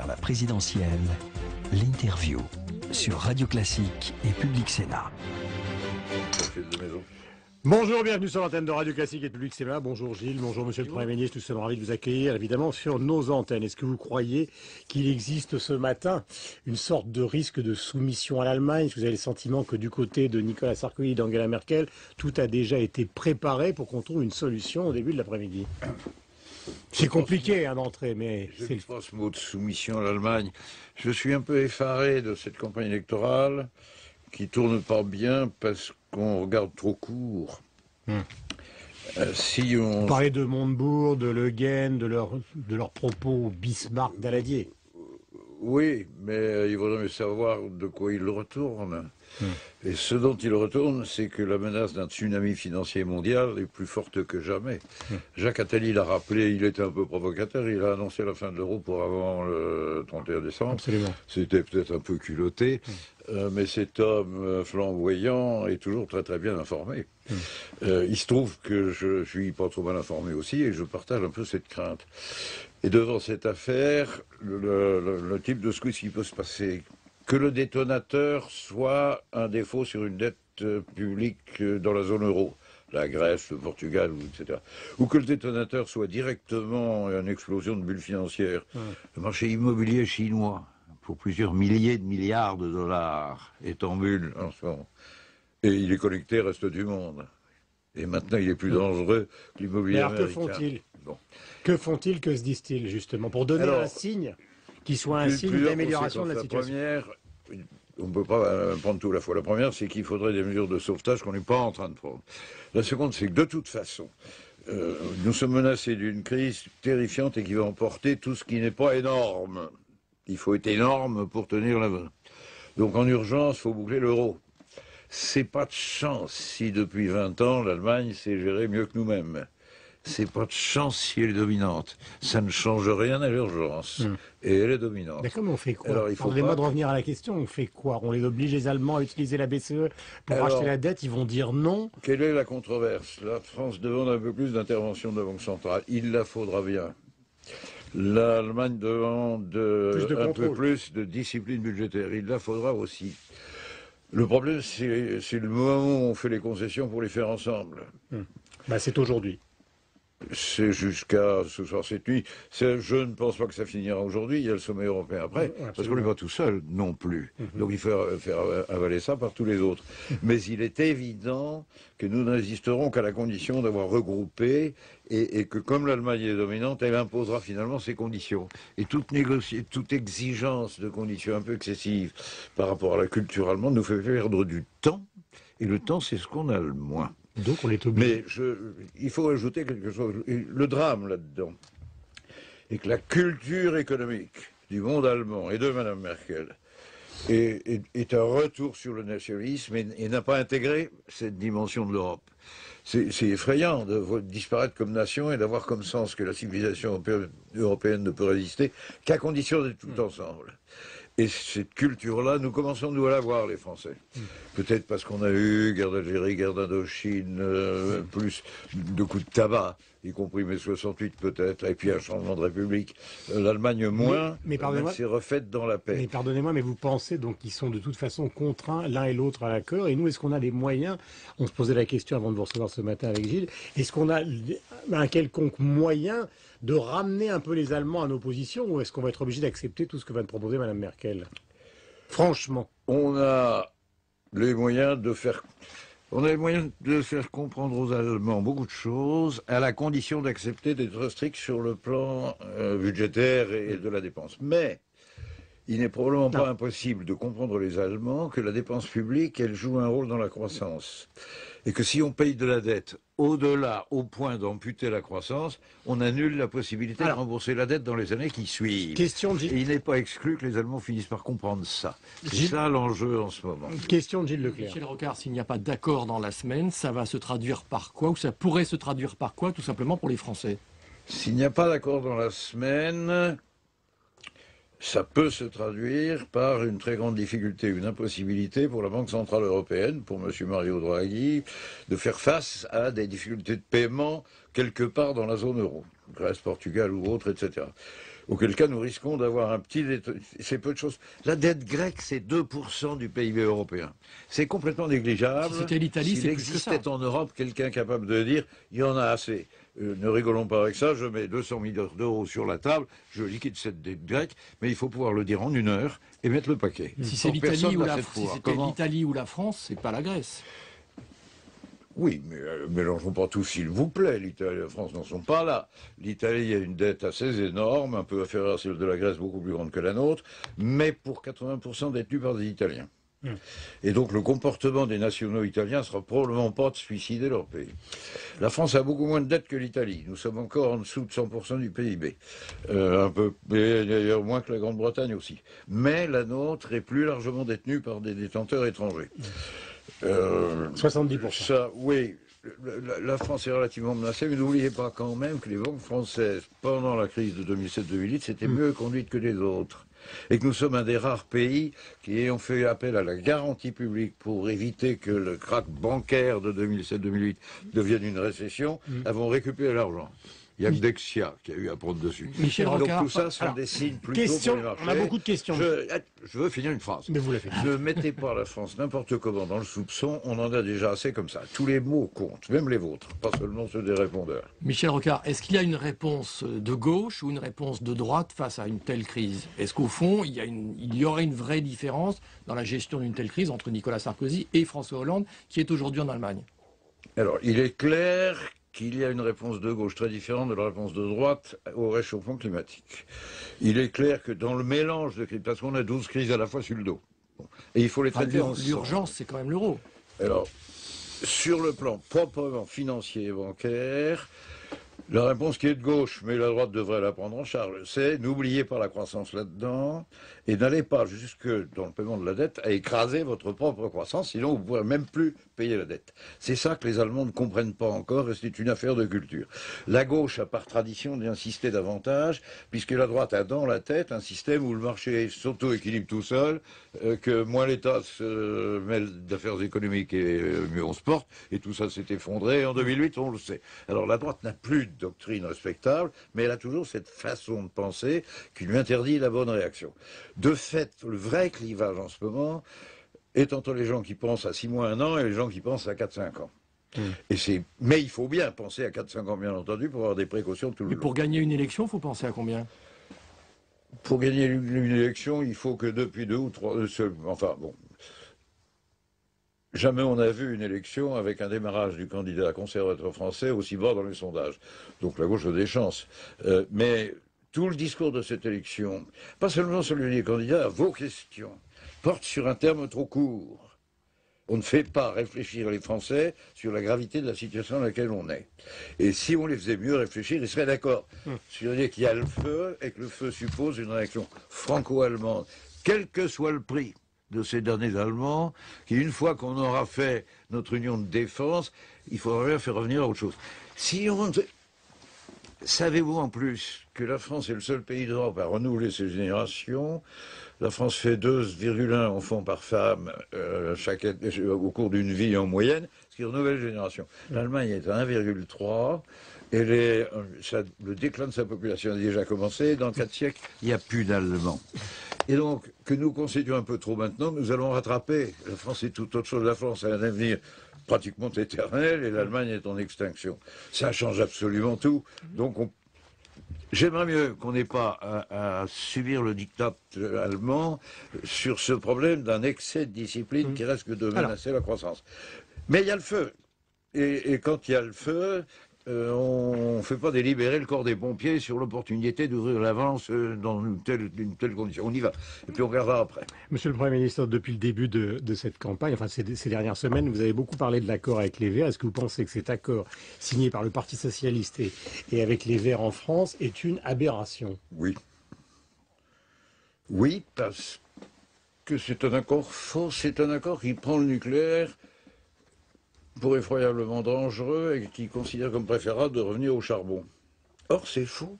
vers la présidentielle, l'interview sur Radio Classique et Public Sénat. Bonjour, bienvenue sur l'antenne de Radio Classique et de Public Sénat. Bonjour Gilles, bonjour Monsieur le Premier ministre, nous sommes ravis de vous accueillir évidemment sur nos antennes. Est-ce que vous croyez qu'il existe ce matin une sorte de risque de soumission à l'Allemagne? Est-ce que vous avez le sentiment que du côté de Nicolas Sarkozy et d'Angela Merkel, tout a déjà été préparé pour qu'on trouve une solution au début de l'après-midi? C'est compliqué d'entrer, mais... Je n'ai pas ce mot de soumission à l'Allemagne. Je suis un peu effaré de cette campagne électorale qui tourne pas bien parce qu'on regarde trop court. Si on... Vous parlez de Montebourg, de Le Guen, de leurs propos Bismarck, Daladier. Oui, mais il vaudrait mieux savoir de quoi il retourne. Et ce dont il retourne, c'est que la menace d'un tsunami financier mondial est plus forte que jamais. Jacques Attali l'a rappelé, il était un peu provocateur, il a annoncé la fin de l'euro pour avant le 31 décembre. Absolument. C'était peut-être un peu culotté, mais cet homme flamboyant est toujours très très bien informé. Il se trouve que je suis pas trop mal informé aussi et je partage un peu cette crainte. Et devant cette affaire, le type de ce qui peut se passer, que le détonateur soit un défaut sur une dette publique dans la zone euro, la Grèce, le Portugal, etc. Ou que le détonateur soit directement une explosion de bulles financières. Le marché immobilier chinois, pour plusieurs milliers de milliards de dollars, est en bulle en ce moment. Et il est connecté au reste du monde. Et maintenant, il est plus dangereux que l'immobilier américain. Que font-ils Que font-ils, que se disent-ils, justement, pour donner un signe qui soit un signe d'amélioration de la situation? La première, on ne peut pas prendre tout à la fois. La première, c'est qu'il faudrait des mesures de sauvetage qu'on n'est pas en train de prendre. La seconde, c'est que de toute façon, nous sommes menacés d'une crise terrifiante et qui va emporter tout ce qui n'est pas énorme. Il faut être énorme pour tenir la main. Donc en urgence, il faut boucler l'euro. C'est pas de chance si depuis 20 ans, l'Allemagne sait gérer mieux que nous-mêmes. C'est pas de chance si elle est dominante. Ça ne change rien à l'urgence. Et elle est dominante. D'accord, mais on fait quoi? Pardonnez-moi de revenir à la question. On fait quoi? On les oblige, les Allemands, à utiliser la BCE pour racheter la dette? Ils vont dire non. Quelle est la controverse? La France demande un peu plus d'intervention de la Banque centrale. Il la faudra bien. L'Allemagne demande un peu plus de discipline budgétaire. Il la faudra aussi. Le problème, c'est le moment où on fait les concessions pour les faire ensemble. C'est aujourd'hui. C'est jusqu'à ce soir, cette nuit. Je ne pense pas que ça finira aujourd'hui. Il y a le sommet européen après. Parce qu'on n'est pas tout seul non plus. Donc il faut faire avaler ça par tous les autres. Mais il est évident que nous ne résisterons qu'à la condition d'avoir regroupé et que comme l'Allemagne est dominante, elle imposera finalement ses conditions. Et toute exigence de conditions un peu excessives par rapport à la culture allemande nous fait perdre du temps. Et le temps, c'est ce qu'on a le moins. Donc on est obligé. Mais il faut ajouter quelque chose. Le drame là-dedans est que la culture économique du monde allemand et de Mme Merkel est un retour sur le nationalisme et n'a pas intégré cette dimension de l'Europe. C'est effrayant de disparaître comme nation et d'avoir comme sens que la civilisation européenne ne peut résister qu'à condition d'être tout ensemble. Et cette culture-là, nous commençons nous à la voir, les Français. Peut-être parce qu'on a eu guerre d'Algérie, guerre d'Indochine, plus de coups de tabac, y compris mai 68 peut-être, et puis un changement de république. L'Allemagne moins, mais s'est refaite dans la paix. Mais pardonnez-moi, mais vous pensez donc qu'ils sont de toute façon contraints l'un et l'autre à l'accord, et nous, est-ce qu'on a des moyens? On se posait la question avant de vous recevoir ce matin avec Gilles. Est-ce qu'on a un quelconque moyen de ramener un peu les Allemands à nos positions, ou est-ce qu'on va être obligé d'accepter tout ce que va nous proposer Mme Merkel? Franchement. On a les moyens de faire comprendre aux Allemands beaucoup de choses, à la condition d'accepter d'être strict sur le plan budgétaire et de la dépense. Mais il n'est probablement pas impossible de comprendre les Allemands que la dépense publique, elle joue un rôle dans la croissance. Et que si on paye de la dette au-delà, au point d'amputer la croissance, on annule la possibilité de rembourser la dette dans les années qui suivent. Et il n'est pas exclu que les Allemands finissent par comprendre ça. C'est ça l'enjeu en ce moment. Question de Gilles Leclerc. Michel Rocard, s'il n'y a pas d'accord dans la semaine, ça va se traduire par quoi? Ou ça pourrait se traduire par quoi, tout simplement, pour les Français? S'il n'y a pas d'accord dans la semaine, ça peut se traduire par une très grande difficulté, une impossibilité pour la Banque Centrale Européenne, pour M. Mario Draghi, de faire face à des difficultés de paiement quelque part dans la zone euro, Grèce, Portugal ou autre, etc. Auquel cas, nous risquons d'avoir un petit... C'est peu de choses. La dette grecque, c'est 2% du PIB européen. C'est complètement négligeable. Si c'était l'Italie, c'est S'il plus que ça. existait en Europe quelqu'un capable de dire, il y en a assez. Ne rigolons pas avec ça, je mets 200 milliards d'euros sur la table, je liquide cette dette grecque, mais il faut pouvoir le dire en 1 heure et mettre le paquet. Si c'est Or, l'Italie personne ou, n'a cette foi. l'Italie ou la France, c'est pas la Grèce. Oui, mais mélangeons pas tout, s'il vous plaît. L'Italie et la France n'en sont pas là. L'Italie a une dette assez énorme, un peu inférieure à celle de la Grèce, beaucoup plus grande que la nôtre, mais pour 80% détenue par des Italiens. Et donc le comportement des nationaux italiens sera probablement pas de suicider leur pays. La France a beaucoup moins de dettes que l'Italie. Nous sommes encore en dessous de 100% du PIB. Un peu, et d'ailleurs moins que la Grande-Bretagne aussi. Mais la nôtre est plus largement détenue par des détenteurs étrangers. 70%. Ça, oui. La France est relativement menacée, mais n'oubliez pas quand même que les banques françaises, pendant la crise de 2007-2008, c'était mieux conduites que les autres. Et que nous sommes un des rares pays qui ayant fait appel à la garantie publique pour éviter que le krach bancaire de 2007-2008 devienne une récession, avons récupéré l'argent. Il y a que Dexia qui a eu à prendre dessus. Michel Donc Rocard. tout ça sont des signes plutôt question, pour les marchés. on a beaucoup de questions. Je veux finir une phrase. Mais vous l'avez fait. Ne mettez pas la France n'importe comment dans le soupçon, on en a déjà assez comme ça. Tous les mots comptent, même les vôtres, pas seulement ceux des répondeurs. Michel Rocard, est-ce qu'il y a une réponse de gauche ou une réponse de droite face à une telle crise? Est-ce qu'au fond, il y aurait une vraie différence dans la gestion d'une telle crise entre Nicolas Sarkozy et François Hollande, qui est aujourd'hui en Allemagne? Alors, il est clair qu'il y a une réponse de gauche très différente de la réponse de droite au réchauffement climatique. Il est clair que dans le mélange de crises, parce qu'on a 12 crises à la fois sur le dos, et il faut les traiter ensemble. L'urgence, c'est quand même l'euro. Alors, sur le plan proprement financier et bancaire, la réponse qui est de gauche, mais la droite devrait la prendre en charge, c'est n'oubliez pas la croissance là-dedans et n'allez pas jusque dans le paiement de la dette à écraser votre propre croissance, sinon vous ne pourrez même plus payer la dette. C'est ça que les Allemands ne comprennent pas encore et c'est une affaire de culture. La gauche a par tradition d'insister davantage, puisque la droite a dans la tête un système où le marché s'auto-équilibre tout seul, que moins l'État se mêle d'affaires économiques et mieux on se porte, et tout ça s'est effondré. En 2008, on le sait. Alors la droite n'a plus de doctrine respectable, mais elle a toujours cette façon de penser qui lui interdit la bonne réaction. De fait, le vrai clivage en ce moment est entre les gens qui pensent à 6 mois, 1 an et les gens qui pensent à 4-5 ans. Mais il faut bien penser à 4-5 ans, bien entendu, pour avoir des précautions tout le Mais long. pour gagner une élection, il faut penser à combien? Pour gagner une élection, il faut que depuis 2 ou 3... enfin, bon... Jamais on a vu une élection avec un démarrage du candidat conservateur français aussi bas dans les sondages. Donc la gauche a des chances. Mais tout le discours de cette élection, pas seulement celui des candidats, vos questions, portent sur un terme trop court. On ne fait pas réfléchir les Français sur la gravité de la situation dans laquelle on est. Et si on les faisait mieux réfléchir, ils seraient d'accord sur l'idée qu'il y a le feu et que le feu suppose une réaction franco-allemande, quel que soit le prix de ces derniers Allemands, qui une fois qu'on aura fait notre union de défense, il faudra bien faire revenir à autre chose. Si on... Savez-vous en plus que la France est le seul pays d'Europe à renouveler ses générations? La France fait 2,1 enfants par femme au cours d'une vie en moyenne, ce qui renouvelle les générations. L'Allemagne est à 1,3. Le déclin de sa population a déjà commencé. Dans 4 siècles, il n'y a plus d'Allemands. Et donc, que nous concédions un peu trop maintenant, nous allons rattraper. La France est tout autre chose. La France a un avenir pratiquement éternel et l'Allemagne est en extinction. Ça change absolument tout. Donc, j'aimerais mieux qu'on n'ait pas à subir le diktat allemand sur ce problème d'un excès de discipline qui risque de menacer la croissance. Mais il y a le feu. Et quand il y a le feu... on ne fait pas délibérer le corps des pompiers sur l'opportunité d'ouvrir l'avance dans une telle condition. On y va. Et puis on regardera après. Monsieur le Premier ministre, depuis le début de cette campagne, enfin ces dernières semaines, vous avez beaucoup parlé de l'accord avec les Verts. Est-ce que vous pensez que cet accord signé par le Parti Socialiste et avec les Verts en France est une aberration? Oui. Oui, parce que c'est un accord faux. C'est un accord qui prend le nucléaire pour effroyablement dangereux et qui considère comme préférable de revenir au charbon. Or, c'est faux.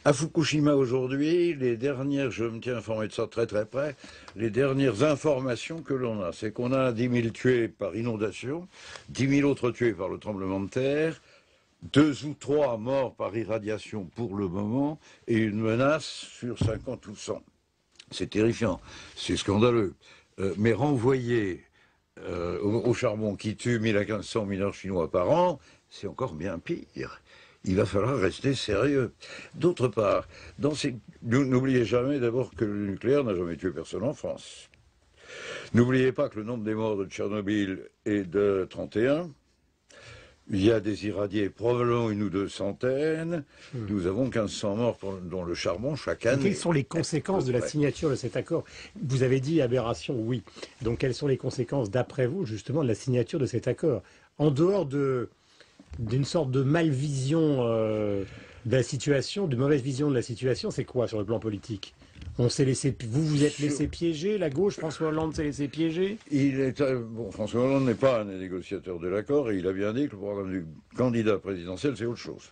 À Fukushima aujourd'hui, je me tiens informé de ça très très près, les dernières informations que l'on a, c'est qu'on a 10 000 tués par inondation, 10 000 autres tués par le tremblement de terre, 2 ou 3 morts par irradiation pour le moment, et une menace sur 50 ou 100. C'est terrifiant, c'est scandaleux. Mais renvoyer au charbon qui tue 1000 à 1500 mineurs chinois par an, c'est encore bien pire. Il va falloir rester sérieux. D'autre part, n'oubliez jamais d'abord que le nucléaire n'a jamais tué personne en France. N'oubliez pas que le nombre des morts de Tchernobyl est de 31. Il y a des irradiés, probablement 1 ou 2 centaines. Nous avons 1500 morts dans le charbon chaque année. Quelles sont les conséquences de la signature de cet accord? Vous avez dit aberration, oui. Donc quelles sont les conséquences, d'après vous, justement, de la signature de cet accord? En dehors d'une sorte de malvision de la situation, de mauvaise vision de la situation, c'est quoi sur le plan politique? On s'est laissé, vous êtes laissé piéger, la gauche, François Hollande s'est laissé piéger? François Hollande n'est pas un négociateur de l'accord, et il a bien dit que le programme du candidat présidentiel, c'est autre chose.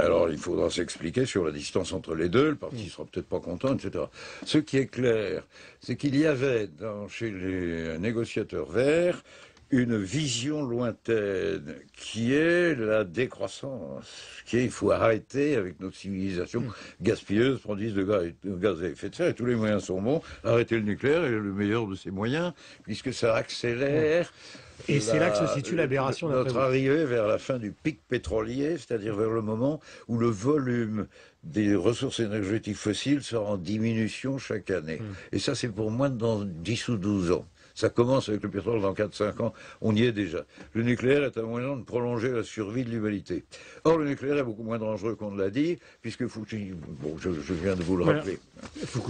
Alors il faudra s'expliquer sur la distance entre les deux, le parti sera peut-être pas content, etc. Ce qui est clair, c'est qu'il y avait chez les négociateurs verts une vision lointaine qui est la décroissance, il faut arrêter avec notre civilisation gaspilleuse, produise de gaz à effet de serre, et tous les moyens sont bons. Arrêter le nucléaire est le meilleur de ces moyens, puisque ça accélère. Et c'est là que se situe l'aberration. Notre arrivée vers la fin du pic pétrolier, c'est-à-dire vers le moment où le volume des ressources énergétiques fossiles sera en diminution chaque année. Et ça, c'est pour moins dans 10 ou 12 ans. Ça commence avec le pétrole dans 4-5 ans, on y est déjà. Le nucléaire est un moyen de prolonger la survie de l'humanité. Or, le nucléaire est beaucoup moins dangereux qu'on ne l'a dit, puisque Fukushima, bon, je viens de vous le rappeler,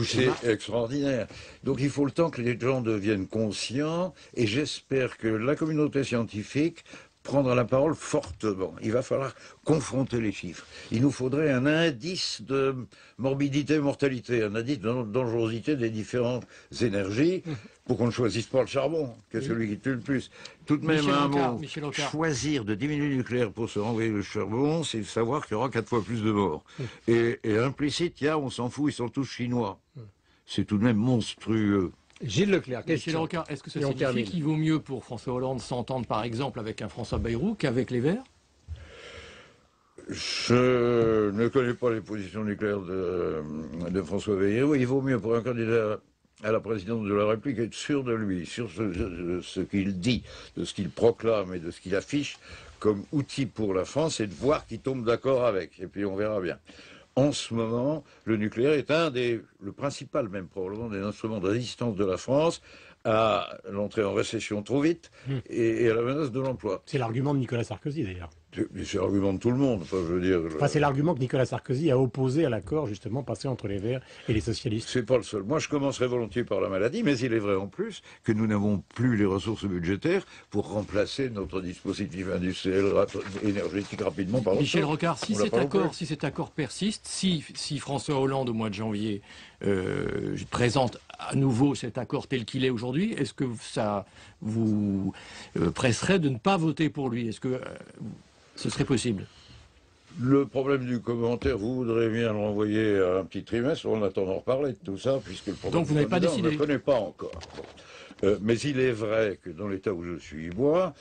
c'est extraordinaire. Donc il faut le temps que les gens deviennent conscients, et j'espère que la communauté scientifique prendra la parole fortement. Il va falloir confronter les chiffres. Il nous faudrait un indice de morbidité et mortalité, un indice de dangerosité des différentes énergies, pour qu'on ne choisisse pas le charbon, qui est celui qui tue le plus. Tout de même, un mot, choisir de diminuer le nucléaire pour se renvoyer le charbon, c'est savoir qu'il y aura 4 fois plus de morts. Et implicite, on s'en fout, ils sont tous chinois. C'est tout de même monstrueux. Gilles Leclerc, Michel Rocard, est-ce que ça signifie qu'il vaut mieux pour François Hollande s'entendre par exemple avec un François Bayrou qu'avec les Verts? Je ne connais pas les positions nucléaires de François Bayrou. Il vaut mieux pour un candidat à la présidence de la République être sûr de lui, sur ce qu'il dit, de ce qu'il proclame et de ce qu'il affiche comme outil pour la France, et de voir qu'il tombe d'accord avec. Et puis on verra bien. En ce moment, le nucléaire est le principal même probablement des instruments de résistance de la France à l'entrée en récession trop vite et à la menace de l'emploi. C'est l'argument de Nicolas Sarkozy d'ailleurs. C'est l'argument de tout le monde. Enfin, je veux dire. C'est l'argument que Nicolas Sarkozy a opposé à l'accord justement passé entre les Verts et les socialistes. C'est pas le seul. Moi, je commencerai volontiers par la maladie, mais il est vrai en plus que nous n'avons plus les ressources budgétaires pour remplacer notre dispositif industriel énergétique rapidement par Michel Rocard, si cet accord persiste, si François Hollande au mois de janvier présente à nouveau cet accord tel qu'il est aujourd'hui, est-ce que ça vous presserait de ne pas voter pour lui? Est-ce que ce serait possible? Le problème du commentaire, vous voudrez bien le renvoyer à un petit trimestre, on attend d'en reparler de tout ça, puisque le problème. Donc vous n'avez pas décidé? On ne connaît pas encore. Mais il est vrai que dans l'état où je suis, moi,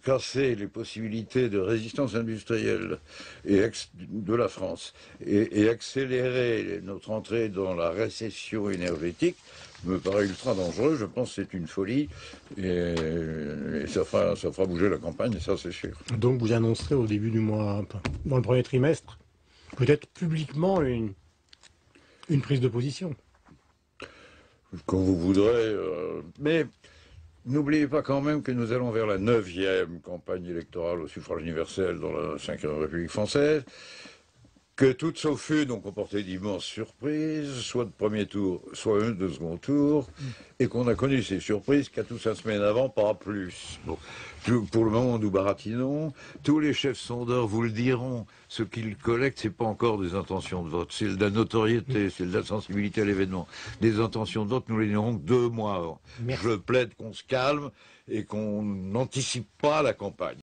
casser les possibilités de résistance industrielle de la France et accélérer notre entrée dans la récession énergétique me paraît ultra dangereux. Je pense que c'est une folie et ça fera bouger la campagne, et ça c'est sûr. Donc vous annoncerez au début du mois, dans le premier trimestre, peut-être publiquement une prise de position. Quand vous voudrez, mais n'oubliez pas quand même que nous allons vers la 9e campagne électorale au suffrage universel dans la 5e République française, que toutes sauf une ont comporté d'immenses surprises, soit de premier tour, soit une de second tour, et qu'on a connu ces surprises 4 ou 5 semaines avant, pas plus. Bon. Pour le moment, nous baratinons. Tous les chefs sondeurs vous le diront. Ce qu'ils collectent, c'est pas encore des intentions de vote. C'est de la notoriété, c'est de la sensibilité à l'événement. Des intentions de vote, nous les n'aurons que 2 mois avant. Merci. Je plaide qu'on se calme et qu'on n'anticipe pas la campagne.